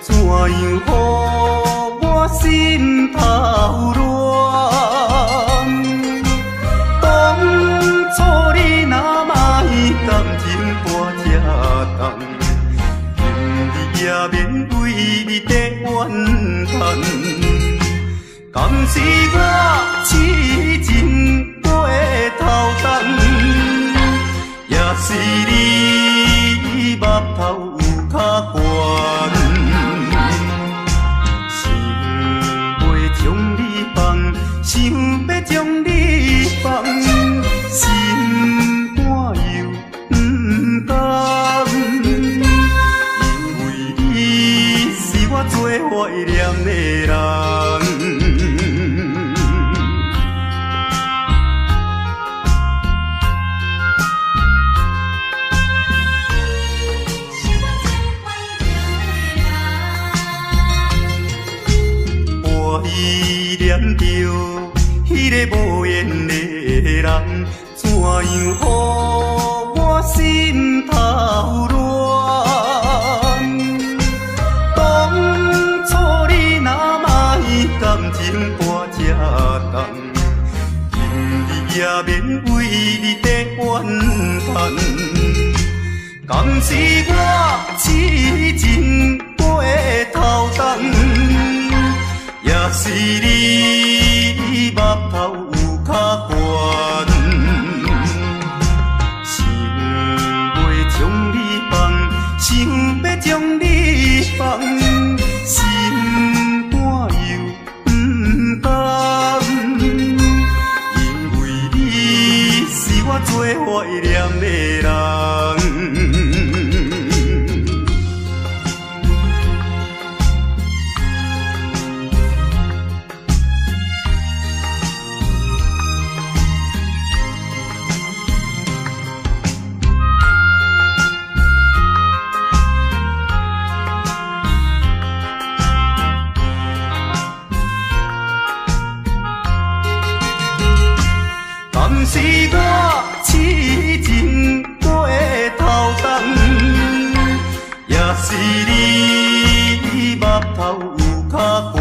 怎样予我心头乱？当初你若卖感情半只重，今日也免为你在怨叹。敢是我痴情过头重，也是你目头有较悬，想要将你放，想要将你放，心肝又不甘，因为你是我最怀念的人。依念着迄个无缘的人，怎样予我心头乱？当初你若卖感情半只重，今日也免为你在怨叹。敢是我痴情过头重？也是你目头有较悬，想要将你放，想要将你放，心肝又不甘，因为你是我最怀念的人。敢是我痴情过头重，也是你目头有较悬，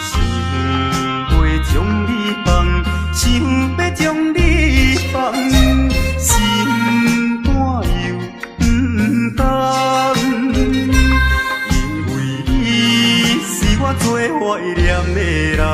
想要将你放，想要将你放，心肝又不甘，因为你是我最怀念的人。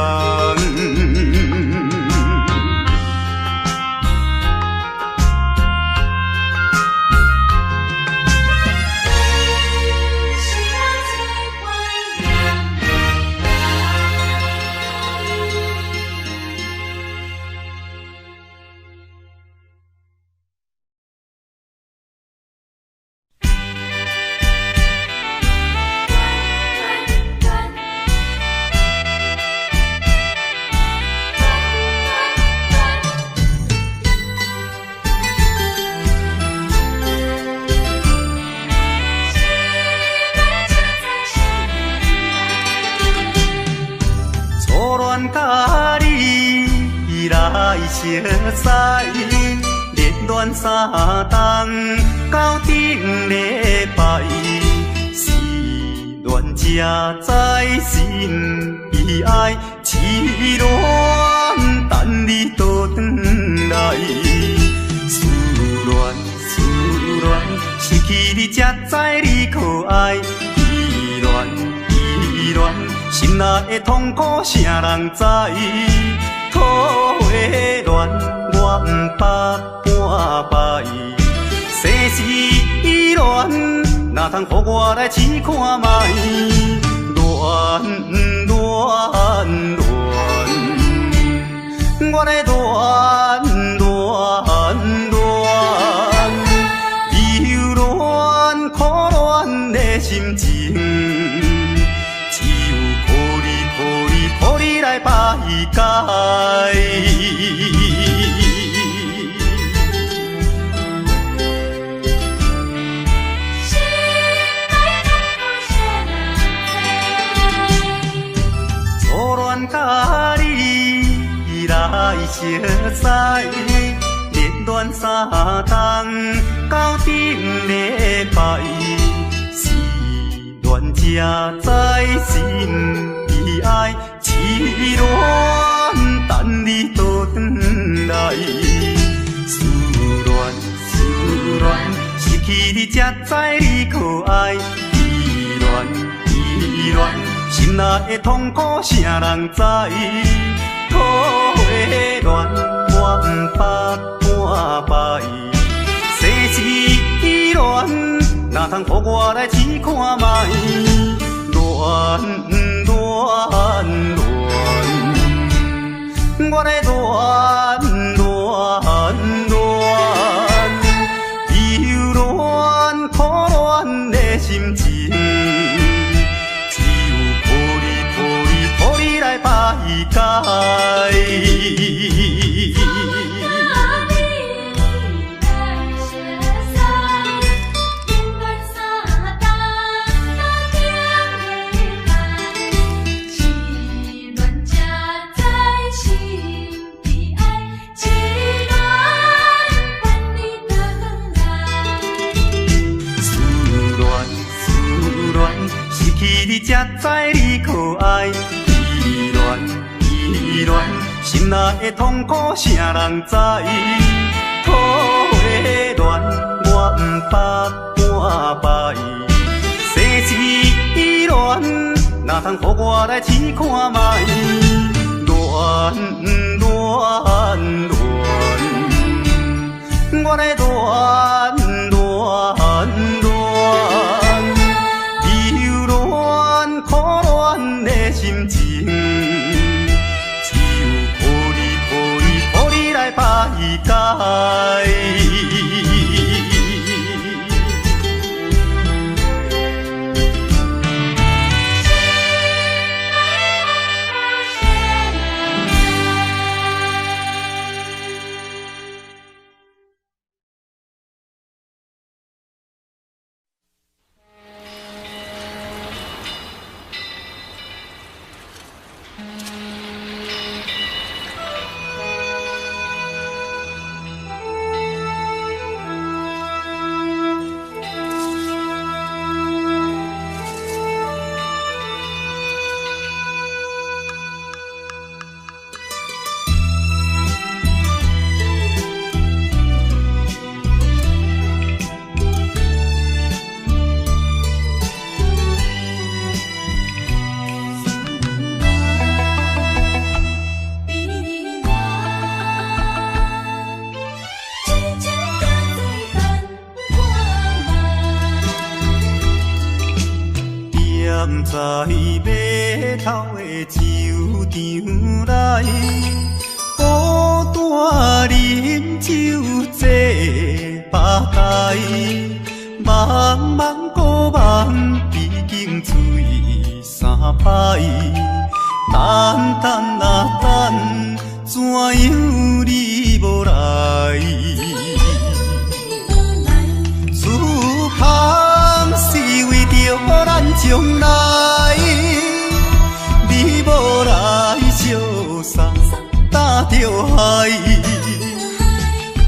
甲你来熟悉，热恋三冬到顶礼拜，是恋才知心悲哀，痴恋等你倒转来，思恋失去你才知你可爱，依恋。心内的痛苦，啥人知？土的恋，我不捌半摆。世事恋，哪通予我来试看卖？恋，我来恋，忧恋苦恋的心情。予你来排解，初恋甲你来熟悉，热恋三冬到顶礼拜。才知心悲哀，痴恋等你倒转来。思恋，失去你才知你可爱。依恋，心内的痛苦谁人知？土花恋，我不捌半摆。世事恋，哪通予我来试看卖？恋，我来恋，忧恋苦恋的心情，只有抱你来排解。你才知你可爱，依恋，心内的痛苦谁人知？土花恋，我不捌半摆。世事恋，哪通予我来试看卖？恋，我来恋。心情，只有抱你来排解。在码头的酒场内，孤单饮酒坐吧台，茫茫古梦已经醉三摆，等啊等，怎样你无来？此行是为着咱将来，你无来相送，担着海。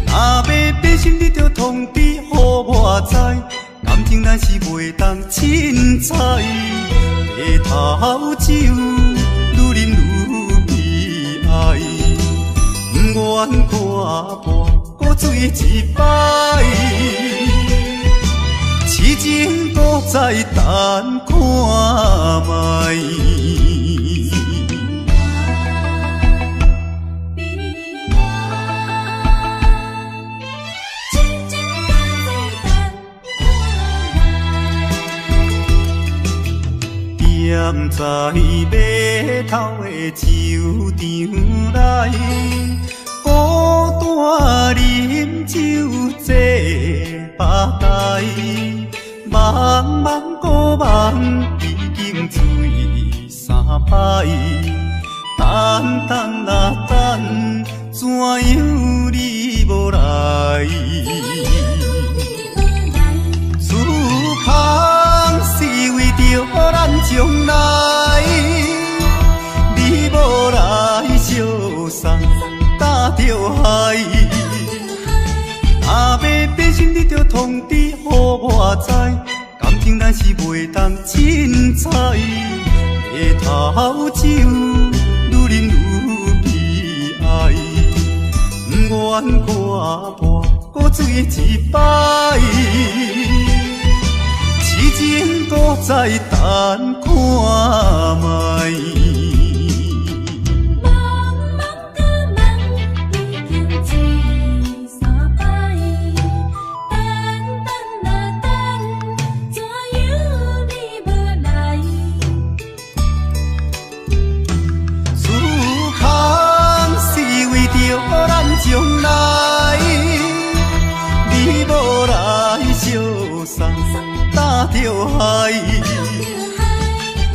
若要变心，你着通知予我知，感情咱是袂当凊彩。白头酒愈饮愈悲哀，不愿看破搁醉一摆。痴情搁再等看卖。踮在码头的酒场内，孤单饮酒坐吧台，茫茫古梦已经醉三摆，等啊等，怎样你无来？此行是为着咱将来，你无来相送，担着海。若要变心，你着通知予我知，感情咱是袂当凊彩，回头酒愈啉愈悲哀，不愿看破搁醉一摆，痴情搁再等看卖。将来，你无来相送，担着害。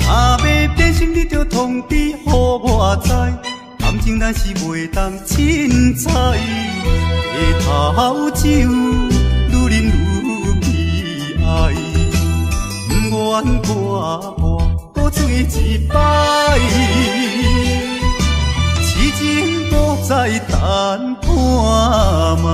若要变心，你着通知予我知。感情咱是袂当凊彩，回头酒愈啉愈悲哀，不愿看破搁醉一摆。痴情搁再等看卖。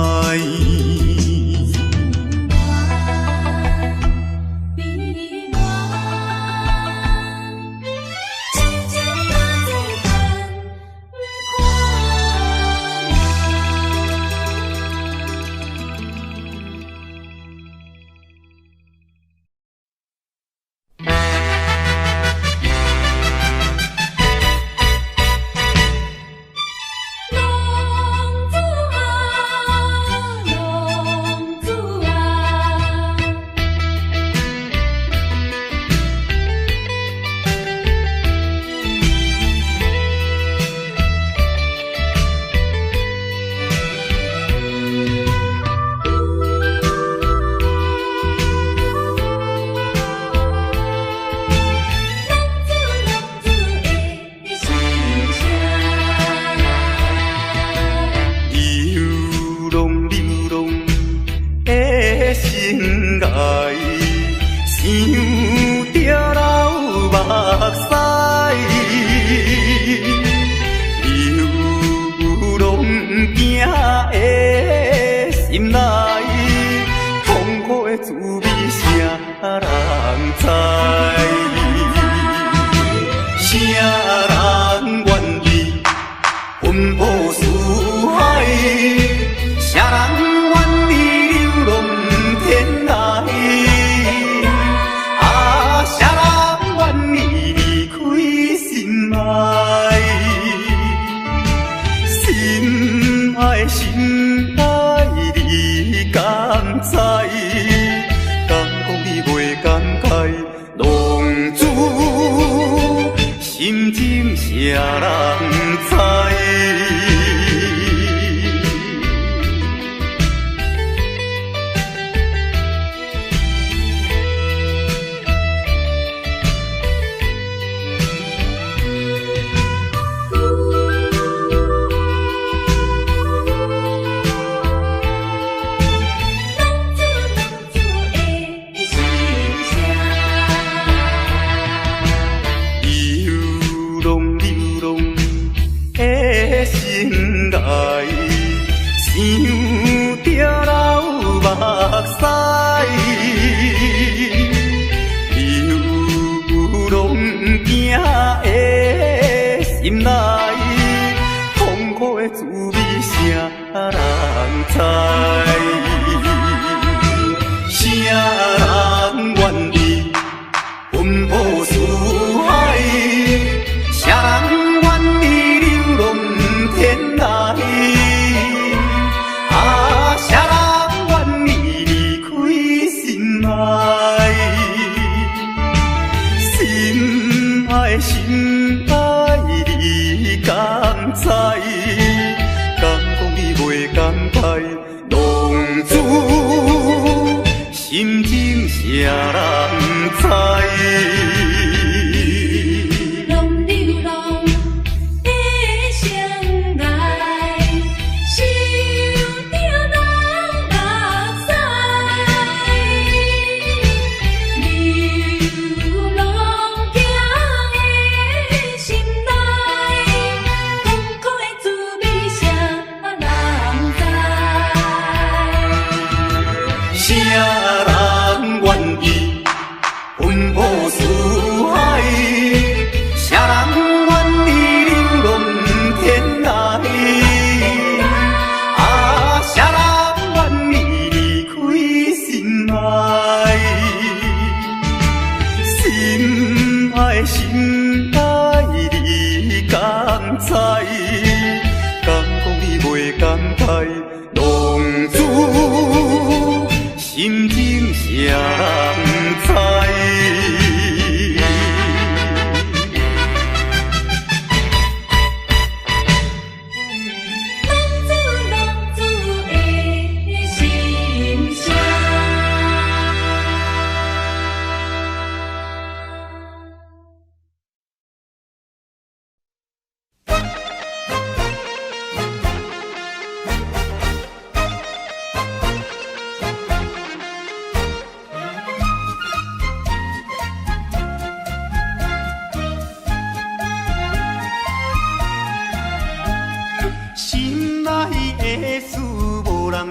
知，啥人愿意奔波四海？啥人愿意流浪天涯？啊，啥人愿意离开心爱？心爱你敢知？敢讲你袂感慨？浪子心情谁人知？的心爱你敢知？敢讲你袂感慨，浪子心情谁人知？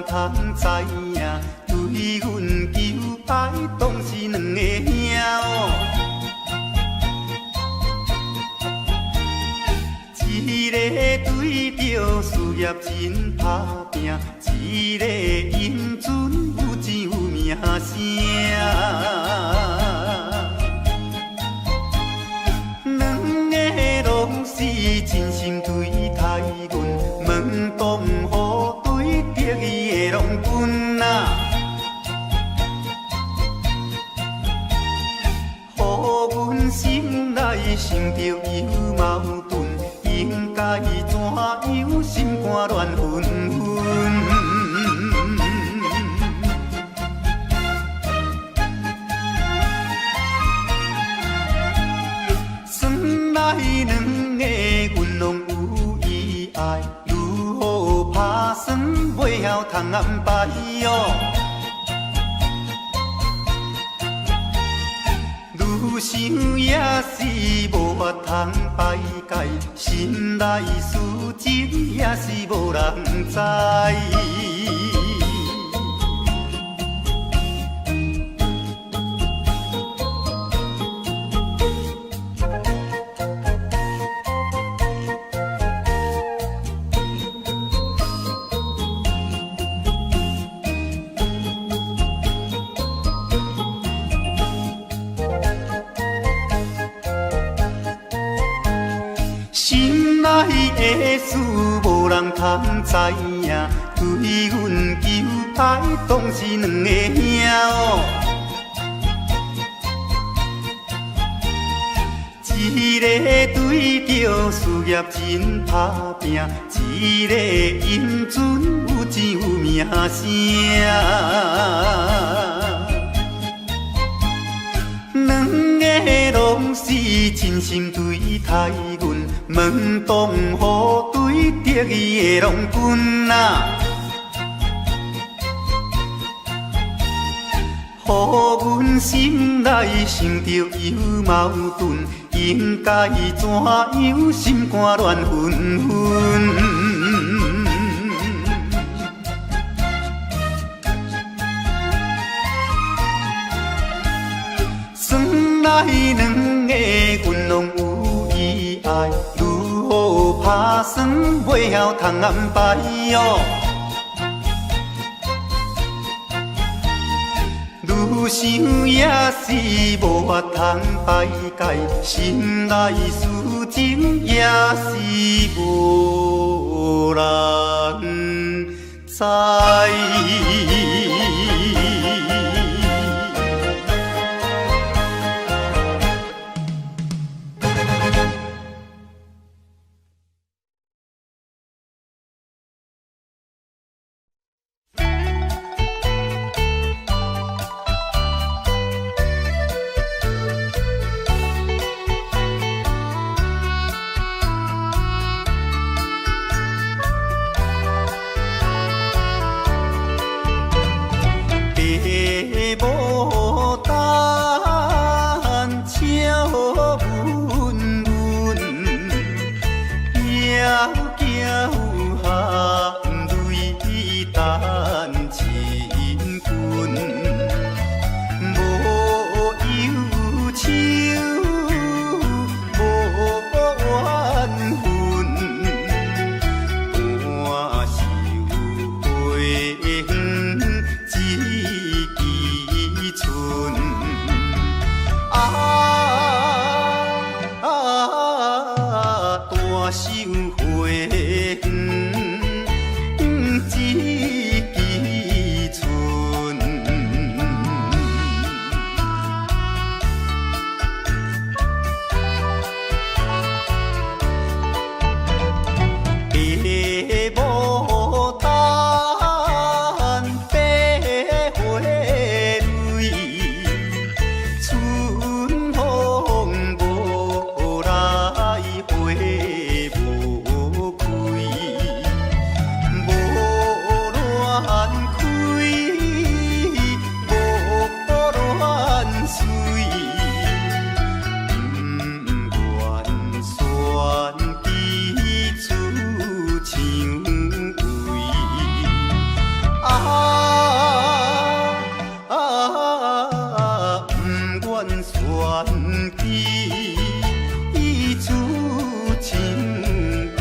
通知影，对阮求爱，当是两个兄哦。一个对着事业真打拼，一个英俊有钱有名声。两个拢是真心对待阮，门当户对得意的拢阮啊，予阮心内想着有矛盾，应该怎样心肝乱纷纷。算来两个阮拢有意爱，如何打算袂晓通安排哟？愈想也是无法通排解，心内事情也是无人知。心内的事无人通知影，对阮求爱当是两个兄哦。一个对着事业真打拼，一个英俊有钱有名声。两个拢是真心对待阮，门当户对得意的拢阮啊，予阮心内想着有矛盾，应该怎样心肝乱纷纷。算来两个阮拢有意爱，如何打算袂晓通安排哟？愈想也是无法通排解，心内事情也是无人知。选起一出情归。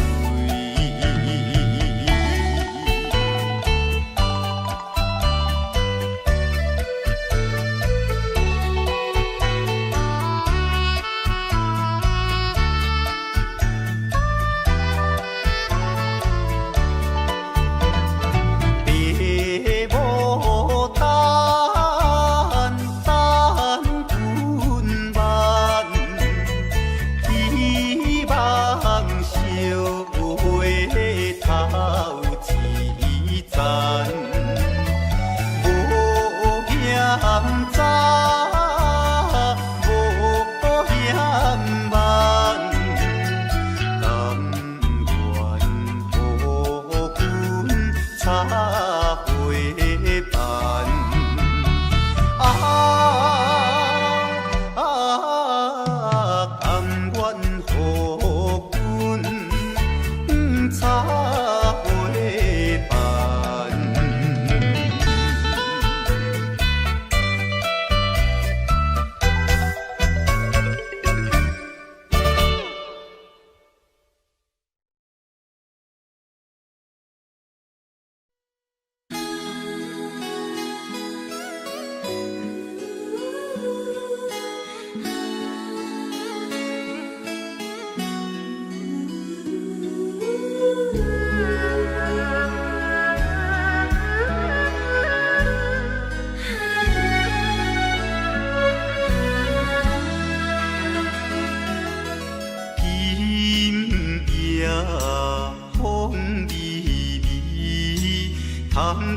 窗外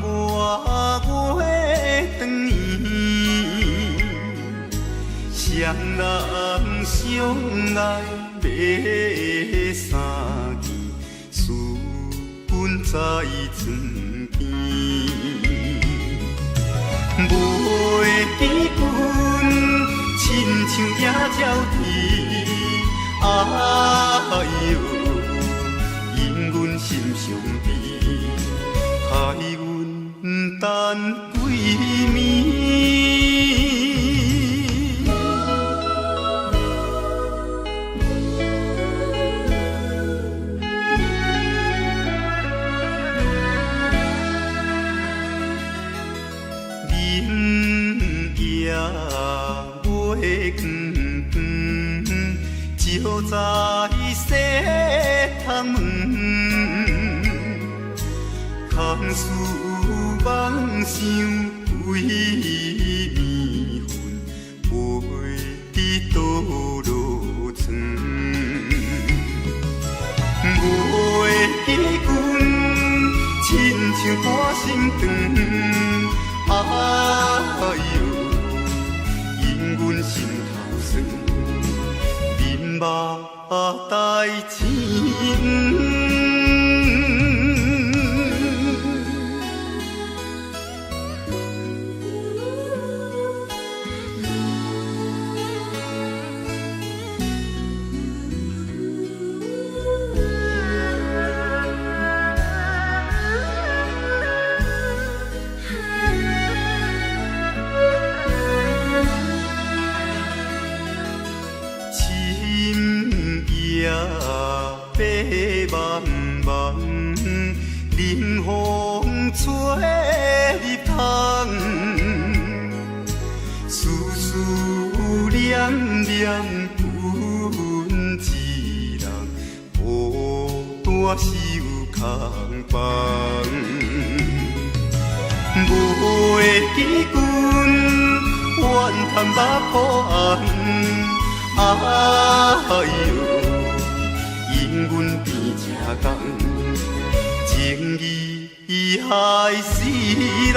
月长圆，双人相爱要三更，思君在床边。袂记君，亲像野鸟啼，哎呦，因阮心伤悲。害阮等几暝，明夜月光光，照在西窗门。空思梦想为暝昏，袂知倒落床。袂记君，亲像大心肠，哎呦，因阮心头酸，面目带情。夜白茫茫，冷风吹入窗，丝丝念念阮一人，孤单守空房。袂记君，怨叹目苦红，哎呦。因阮变这工，情义害死人。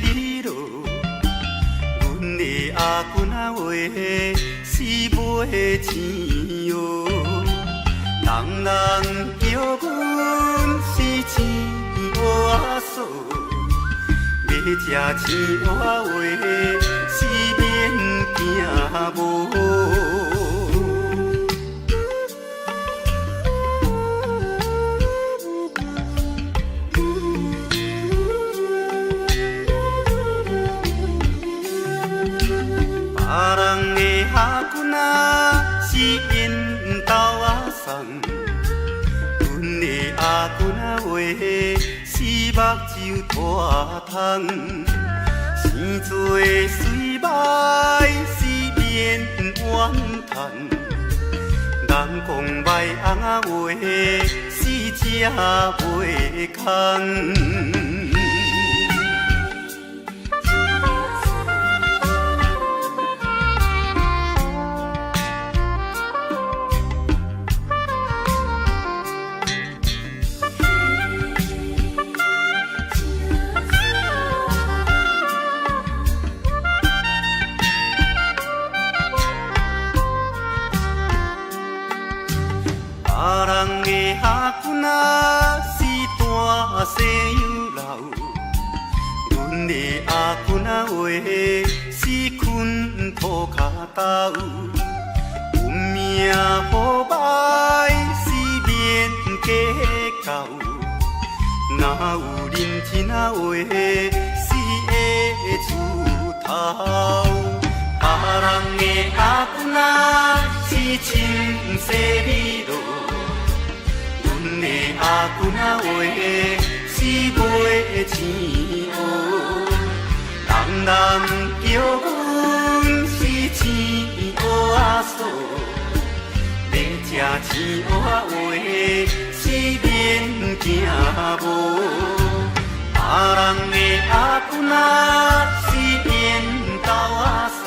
里路，阮的阿君仔话是买钱哟，人人叫阮是钱乌嫂，要吃钱乌话是免惊无。别人的阿君仔是因兜仔送，阮的阿君仔话是目睭大窗，生做水歹是免怨叹，人讲歹翁仔话是食袂空。别人的阿君仔是大西有老，阮的阿君仔话是困土脚豆，有命好歹是免计较，哪有认真仔话是会出头。别人的阿君仔是青西里路，阮的阿君仔话是买钱乌，人人叫阮是钱乌嫂，要吃钱乌话是免惊无。别人的阿君仔是因兜仔送，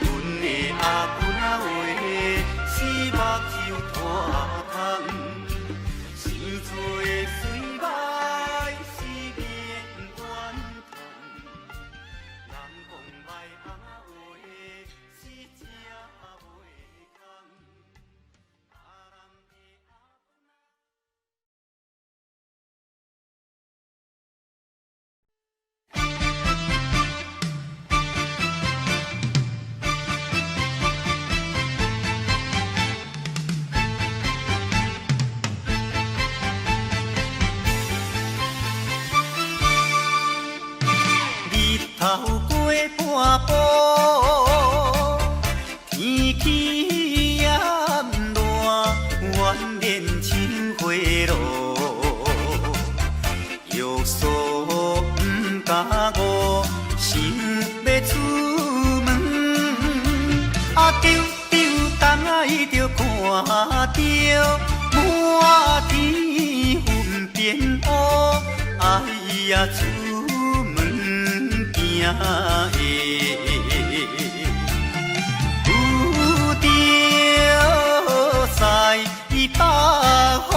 阮的阿君仔话是目睭大窗，生做水歹是免怨叹，人讲歹翁仔话是食袂空。头过半步，天气炎热，怨念像花落，欲锁不敢误，想要出门，丢东来就看到满天云变乌，哎呀！有着西北风，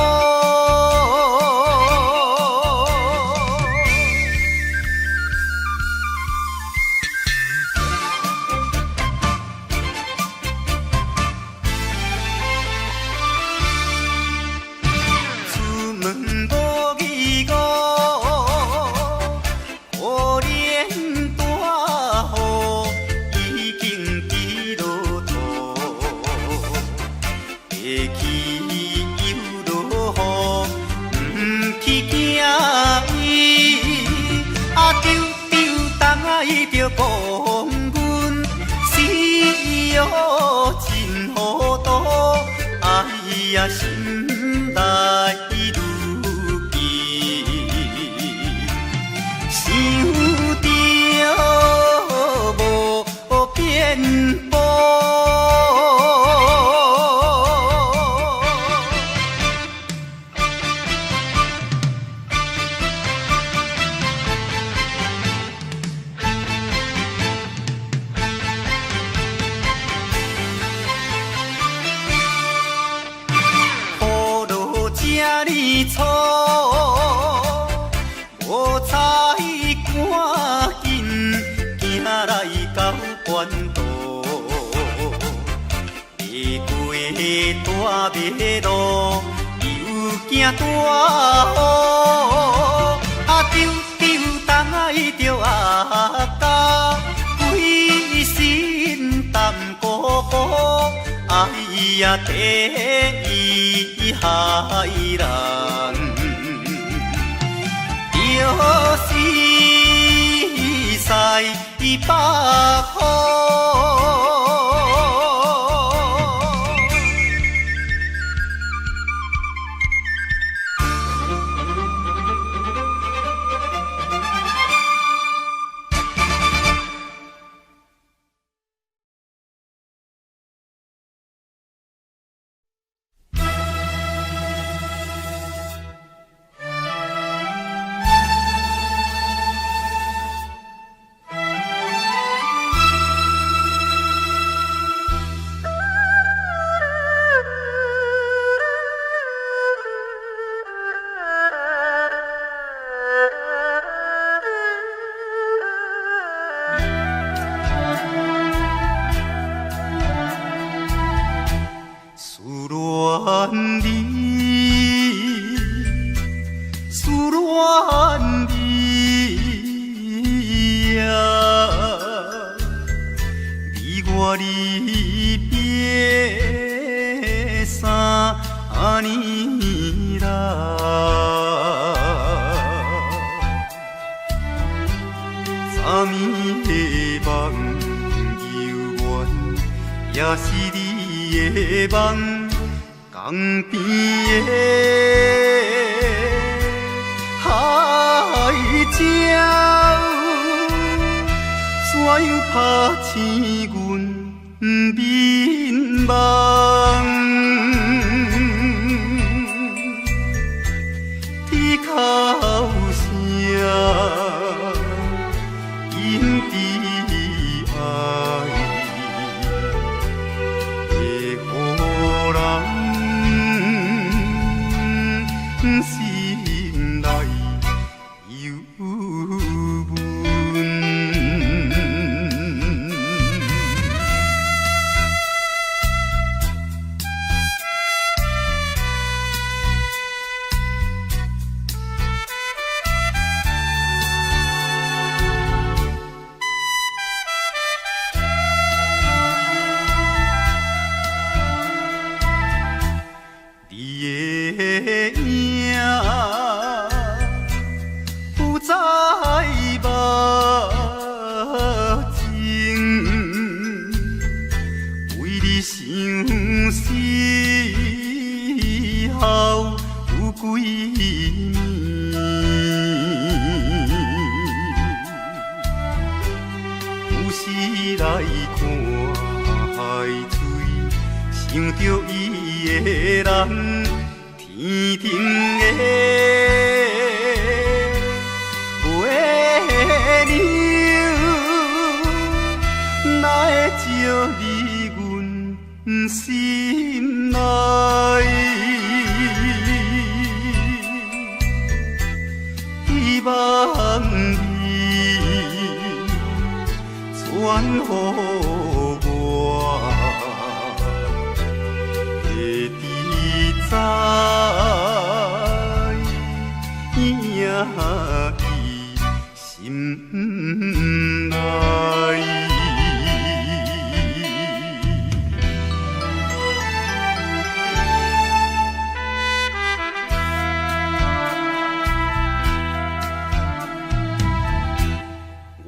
出门无义务。可怜大赶紧行来到关渡，爬过大马路，又行大雨，丢东来着阿家，规身淡孤孤，哎呀，第一害人。着是西北风。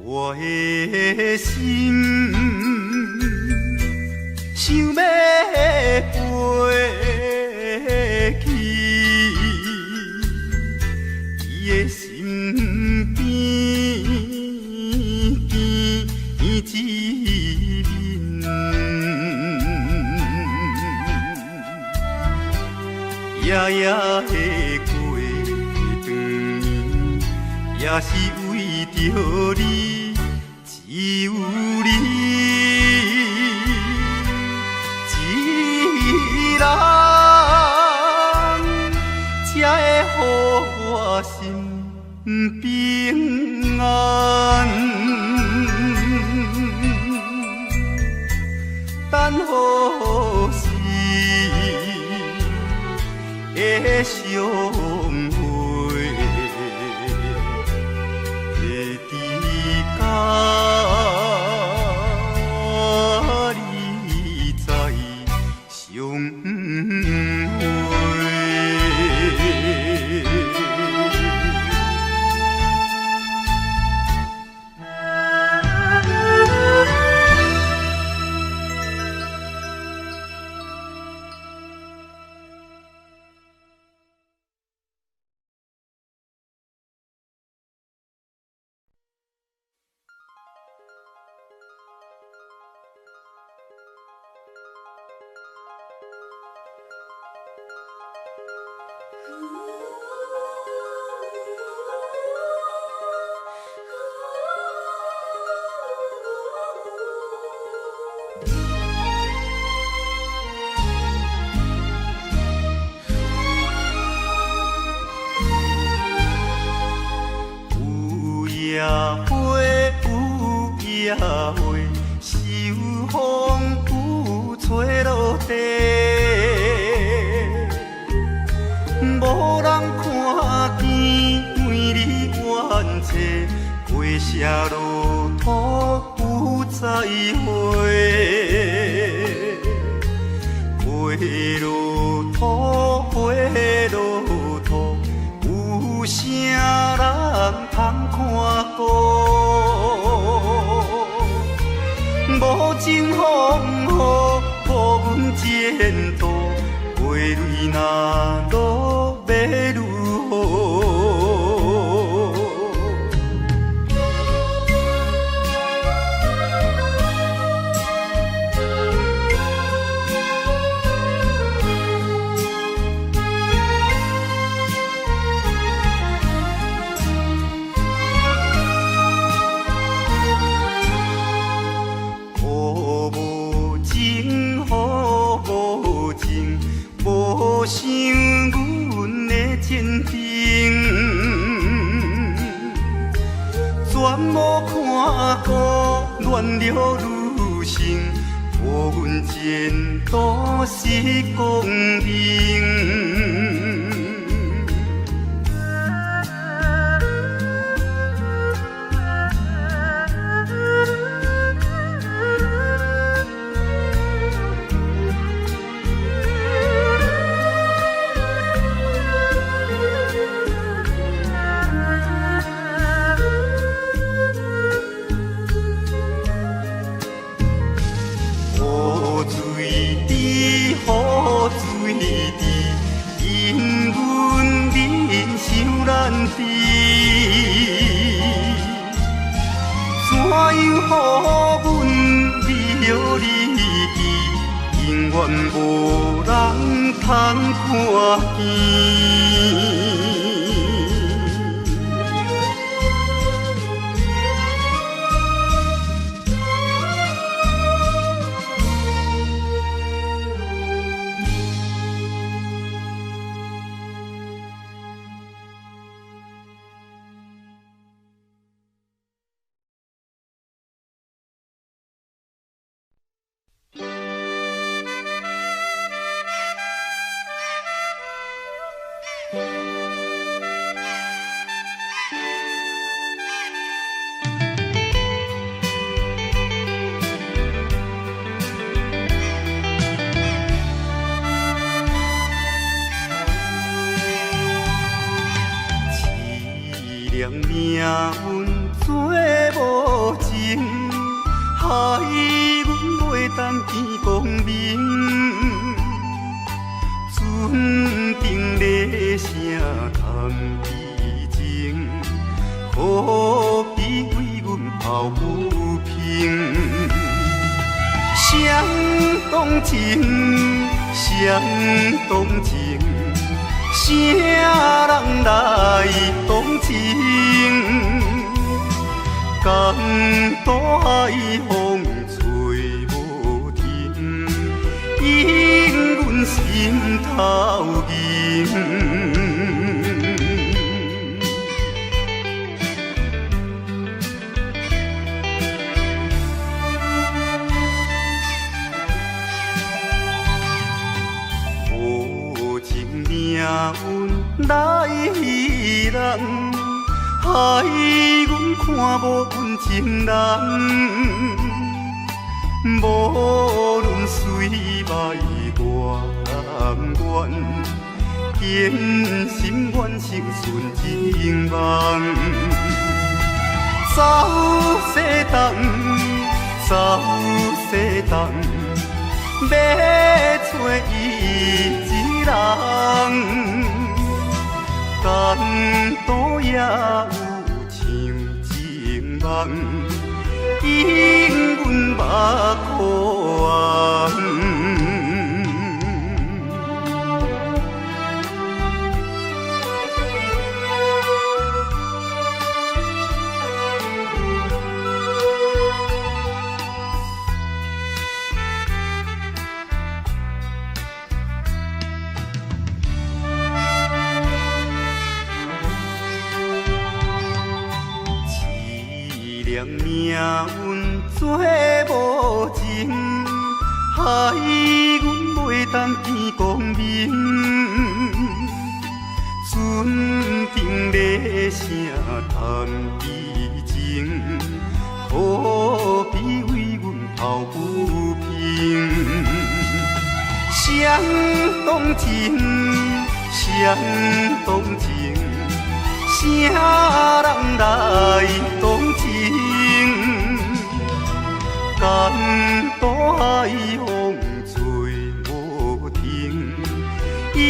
我的心想要飞去伊的身边，见一面，夜夜的过长年，也是为着你。只有你一人，才会予我心平安。相会，会伫甲你在相会。野花有野花，秋风有吹落地，无人看见美丽原册，花谢落土有再会，花落土，花落土，有啥人通看过？无情风雨，予阮前途，花蕊若落要如何？无想阮的前程，全无看过恋了女性，予阮前途是光明。雨水滴，因阮人想难治，怎样予阮离了你去，永远无人通看见。命运做无情，害阮袂当见光明。船顶咧声通悲情，可比为阮抱不平。相同情，相同情。啥人来同情？江大海风吹无停，引阮心头凝。命人，害阮看无阮情人。无论水歹远远，坚心愿成顺情梦。走西东，走西东，要找伊一人。但都也有像情梦，引阮目眶红。命运做无情，害阮袂当见光明。船顶咧声谈悲情，可比为阮抱不平。相同情，相同情，啥人来同情？敢多海风吹无停，引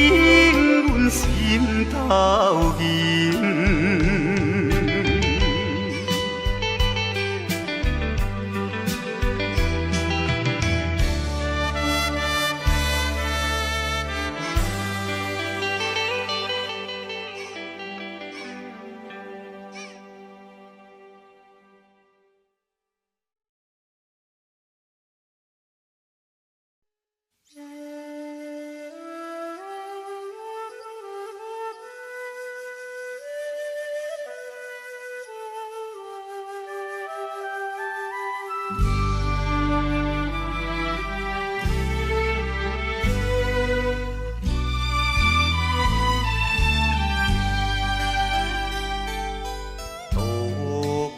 阮心头凝。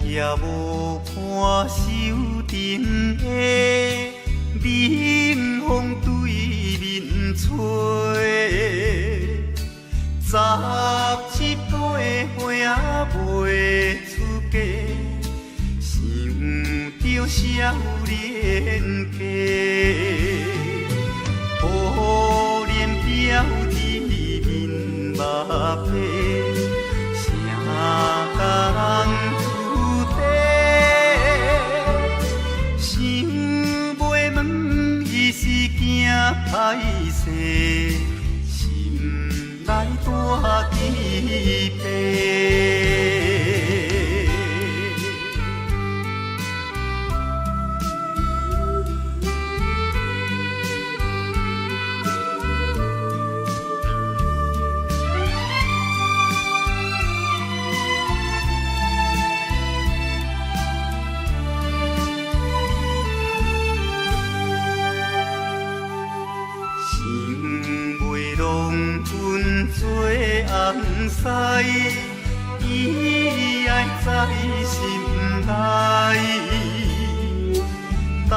也无伴手顶的冷风对面吹，17岁花袂出嫁，想着少年家，可怜表弟面目皮，啥甲人。是惊歹势，心内大疑惑。做红丝，伊爱在心内，等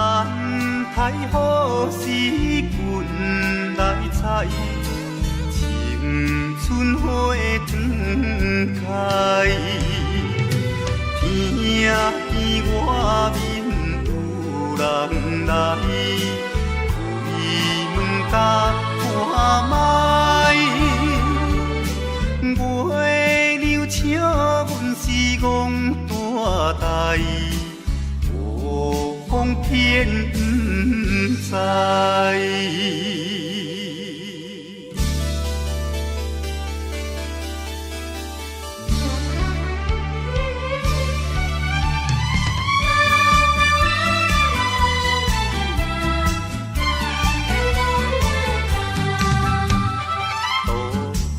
待好时阮来采，青春花长开。听见外面有人来，开门甲看卖。月娘笑阮是戆大代，无风偏不知。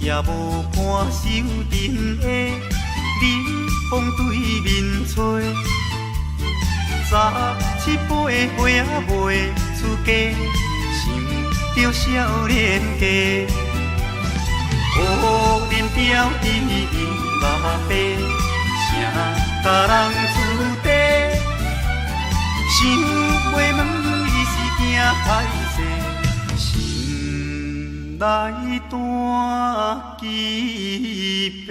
也无伴手顶的冷风对面吹，17岁花袂出嫁，想着少年家，可怜表弟阿伯，谁甲人厝地？想袂问伊是惊歹势，心内大疾病。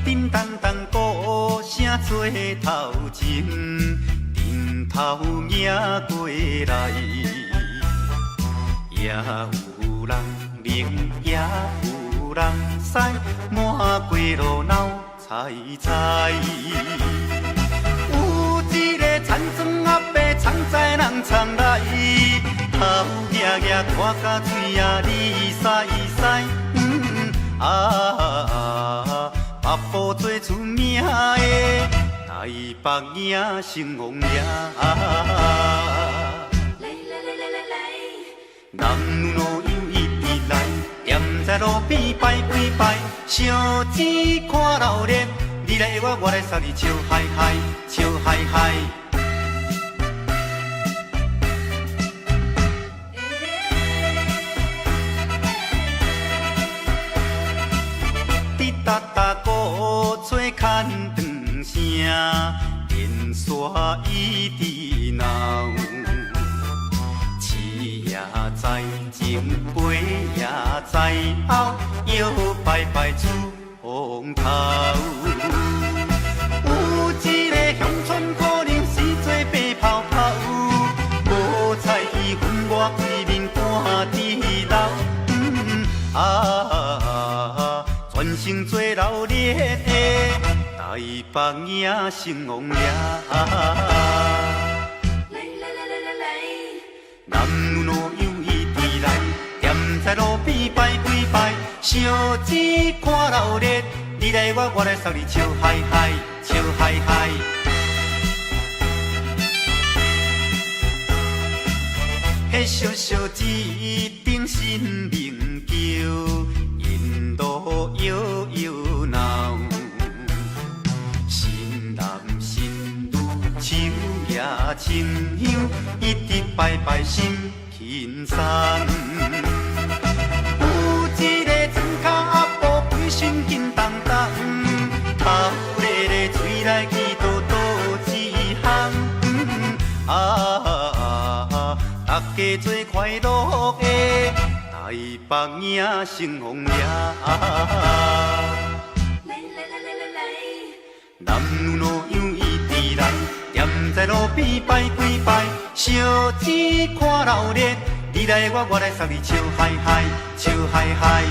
叮当当鼓声做头前，阵头迎过来，也有人领，也有人驶，满过路闹采采。有一个田庄阿伯藏在人藏来，头额额看甲嘴啊哩塞塞，北部最出名的台北影成王爷，男女老幼一直来，踮在路边摆几摆，烧钱看热闹，你来我来送你笑嗨嗨，笑嗨嗨。哒哒鼓吹牵长声，电线一直闹。饲也在前，陪也在后，摇摆摆出风头。有一个乡村可能是做白泡泡，无彩伊分我规面半地老。全城做热烈的台北影成王爷，男女老幼一直来，踮在路边摆几摆，烧钱看热闹，你来我来送你笑嗨嗨，笑嗨嗨。迄小小一顶新名桥。路摇摇闹，新男新女手也牵香，一直摆摆心轻松。有一个庄脚阿婆规身紧当当，头咧咧嘴来去叨叨一项，大家做快乐的。台北影成王爷，男女老幼一直来，踮在路边摆几摆，烧钱看热闹，你来我来送你笑嗨嗨，笑嗨嗨。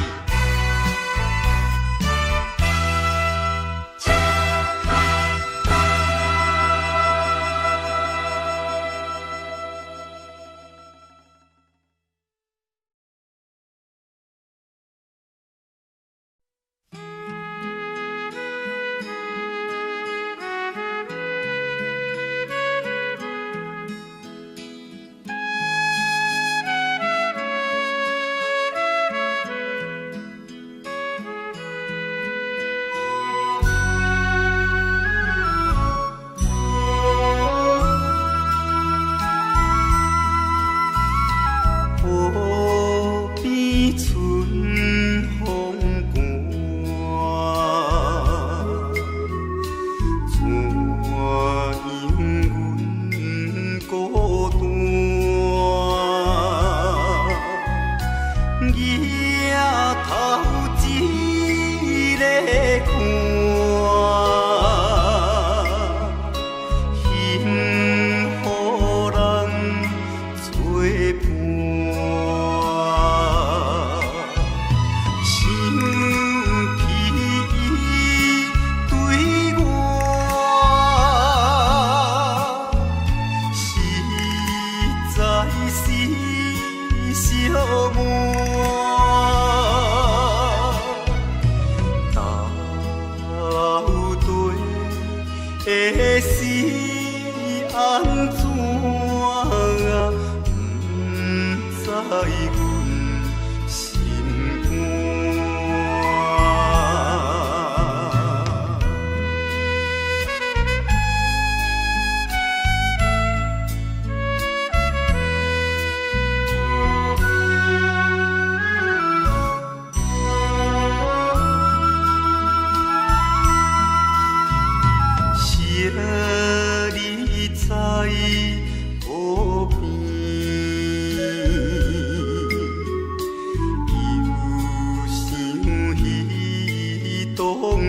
是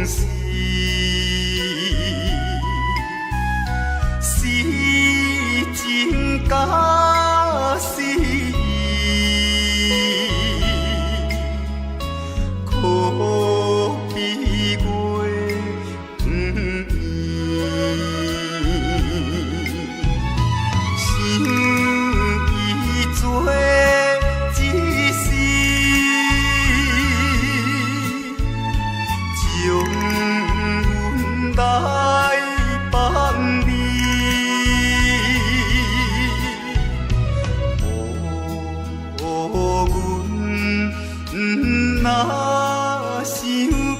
事，是真假是意，可比月圆心意做一世。将阮来放你，阮若想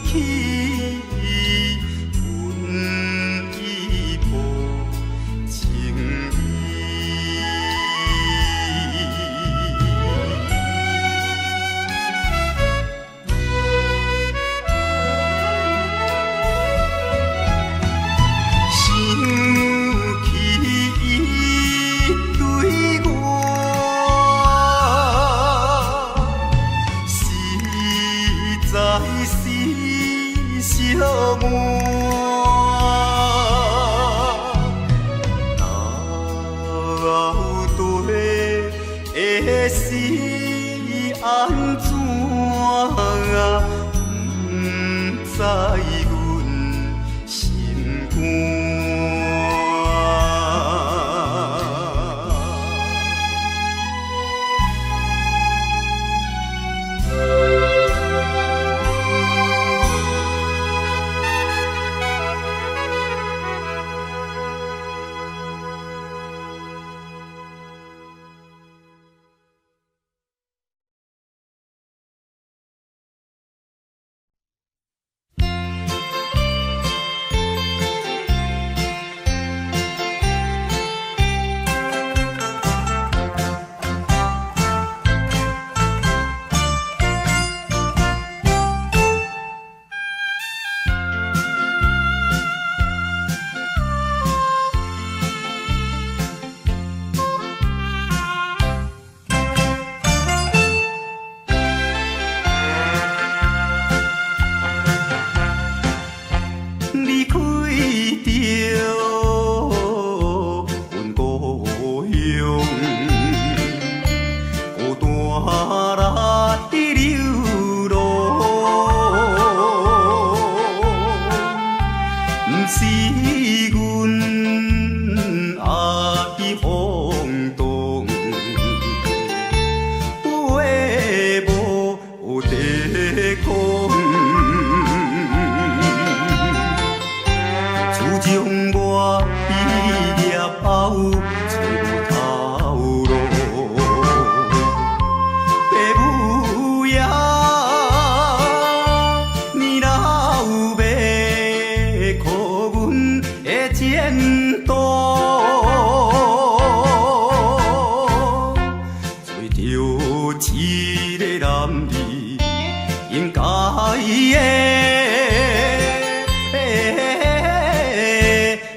起，阮已无情意。小满，到底会是安怎？不知阮心肝。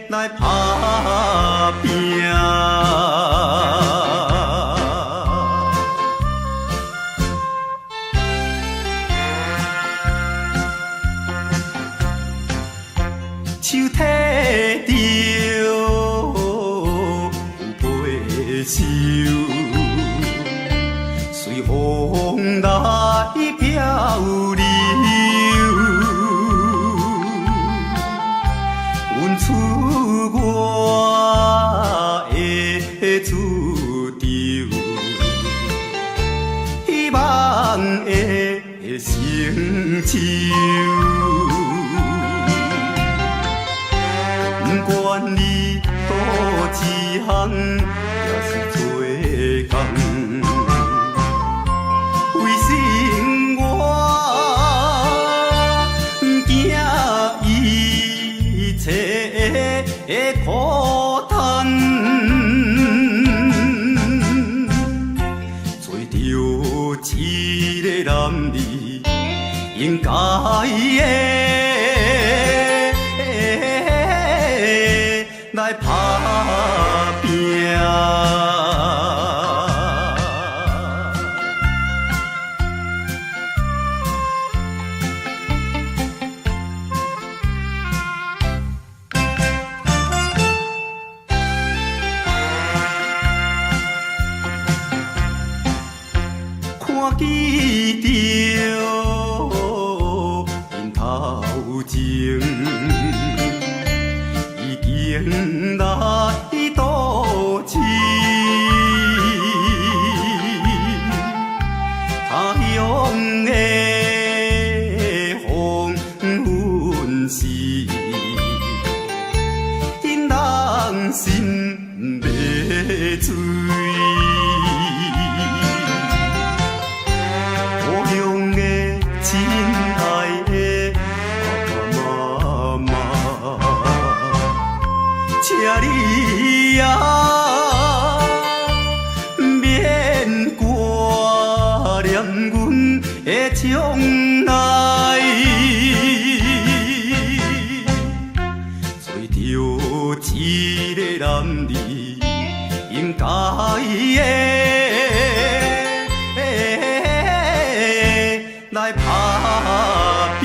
来打拼。手摕着有背手，随风来漂流。阮出我的厝场，希望会成就。不管你倒一项，也是做工。为生我惊一切的苦叹，做着一个男儿应该的。来打拼。记着因头前已经来渡情，他乡的黄昏时，因人心要醉。亲爱的爸爸妈妈，请你啊，免挂念阮的宠爱，找着一个男儿应该的来打拼。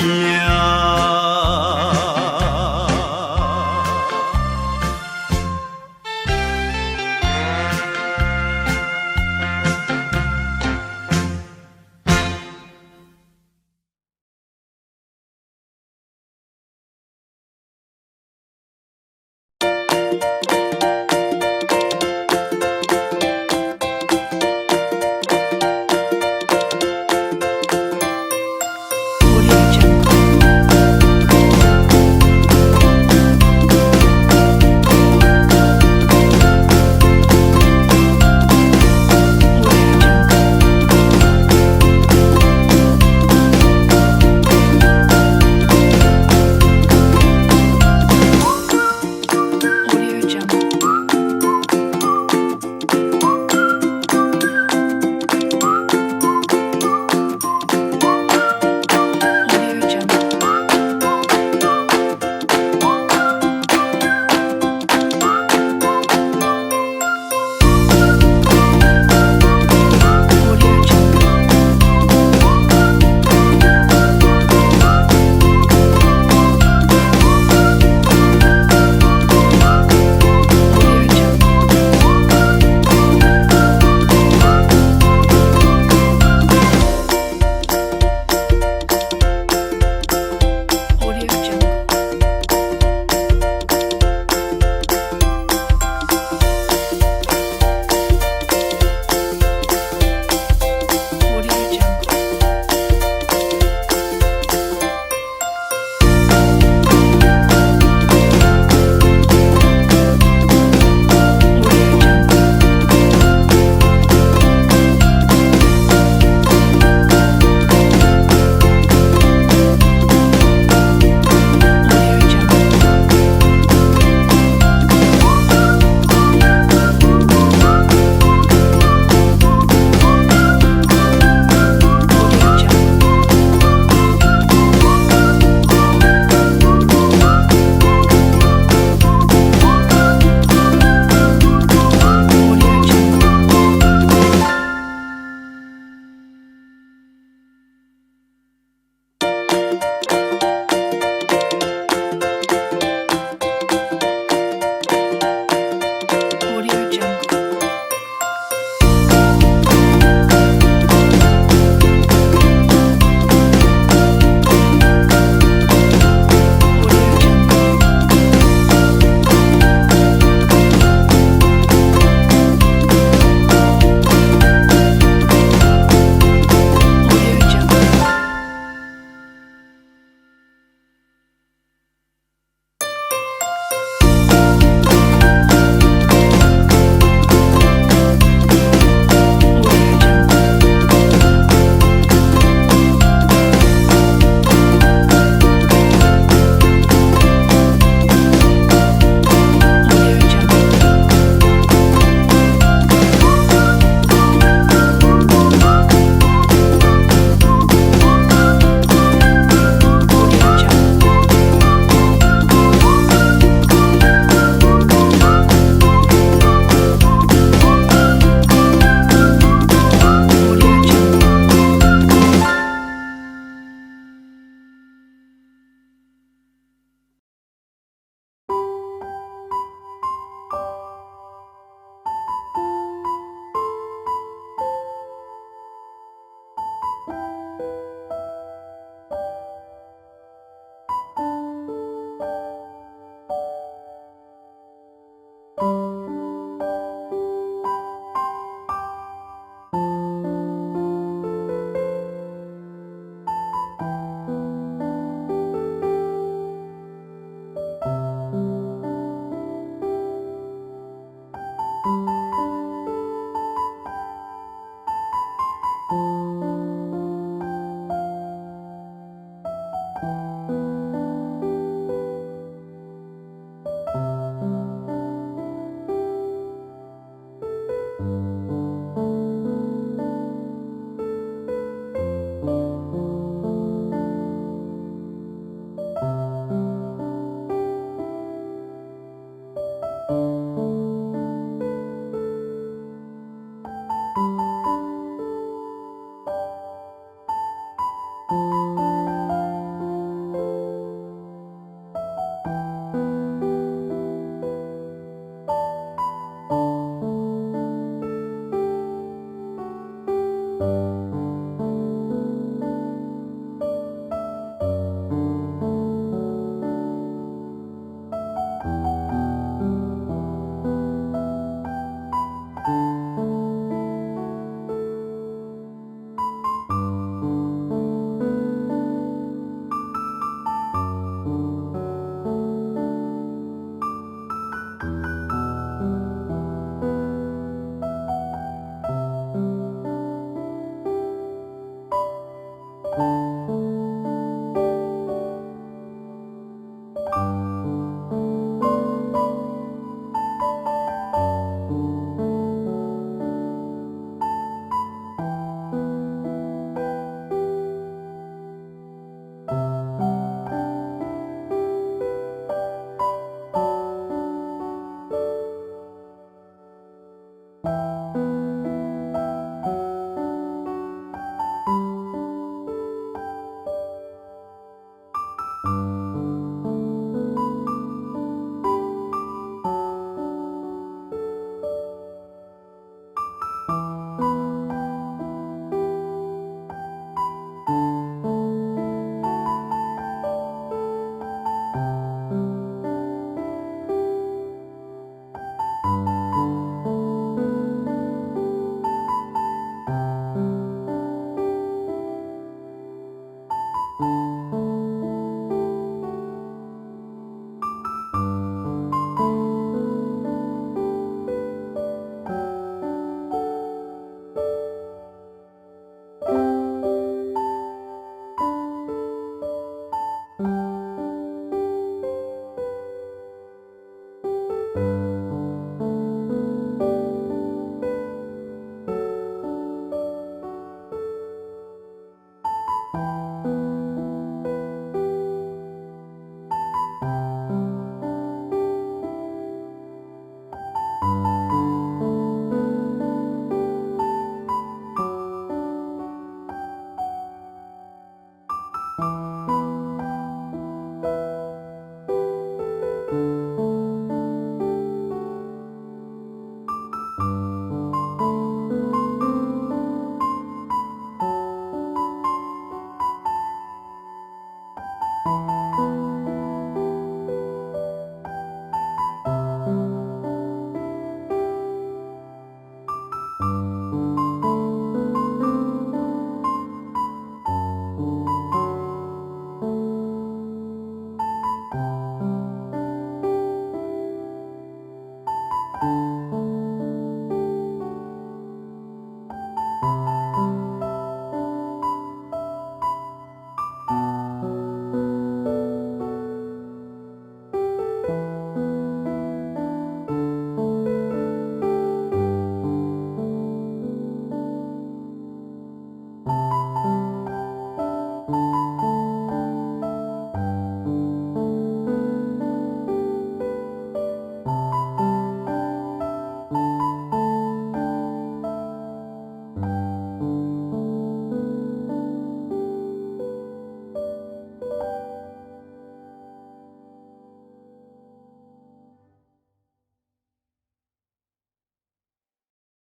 啊。